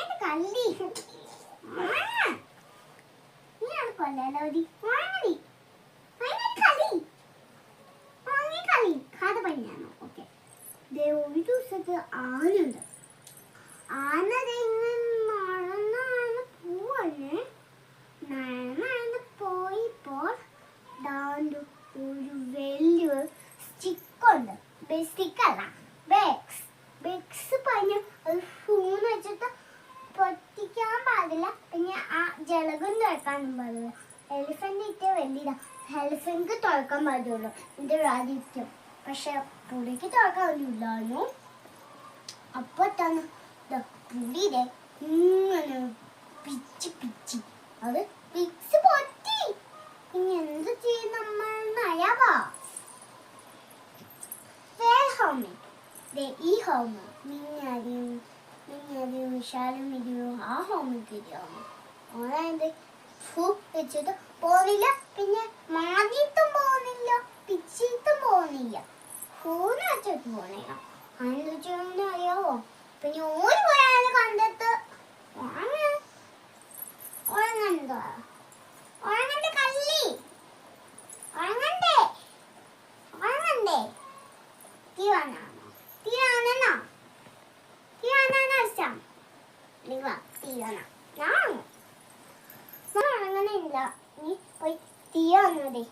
അങ്ങനെ കള്ളി നീയാണ് കൊല്ലാലോടി വാങ്ങടി കളി വാങ്ങി കളി കഥ പണിയാണോ ഓക്കെ ഒരു ദിവസത്തെ ആനയുണ്ട് ആന നടന്ന് പോവല്ലേ നടന്ന് പോയപ്പോൾ ഒരു വലിയ സ്റ്റിക്കുണ്ട് സ്റ്റിക്കല്ല ബെക്സ് പറഞ്ഞ് അത് ഫോൺ വെച്ചിട്ട് പൊട്ടിക്കാൻ പാടില്ല പിന്നെ ആ ജലകം തുറക്കാനും പാടില്ല എലിഫന്റ് ഇട്ട് വലിയതാ എലിഫന്റ് തുറക്കാൻ പാടുള്ളൂ എൻ്റെ ആദിത്യം പക്ഷെ പുള്ളിക്ക് തുറക്കാൻ ഒന്നുമില്ലായിരുന്നു അപ്പൊ തന്നെ പുള്ളിയുടെ ഇങ്ങനെ പിച്ചി അത് പിക്സ് പൊട്ടി ഇനി എന്ത് ചെയ്യും നമ്മൾ അറിയാവോ ഈ ഹോം മിനിയും വിശാലും മിനിയും ആ ഹോമിൽ തിരിയാവും ഓണായത് വെച്ചിട്ട് പോകുന്നില്ല പിന്നെ മാതിയിട്ടും പോകുന്നില്ല പിച്ചിട്ടും പോകുന്നില്ല ഫോൺ വെച്ചിട്ട് പോണില്ല അതെന്ത് ചെയ്യുമെന്ന് അറിയാവോ പിന്നെ ഓര് പോയാൽ കണ്ടിട്ട് ഉറങ്ങണ്ടേ കള്ളി ഉറങ്ങണ്ടേ തീവാനാണോ ഇഷ്ടം ഉറങ്ങണില്ല നീ പോയി തീ വന്നതേ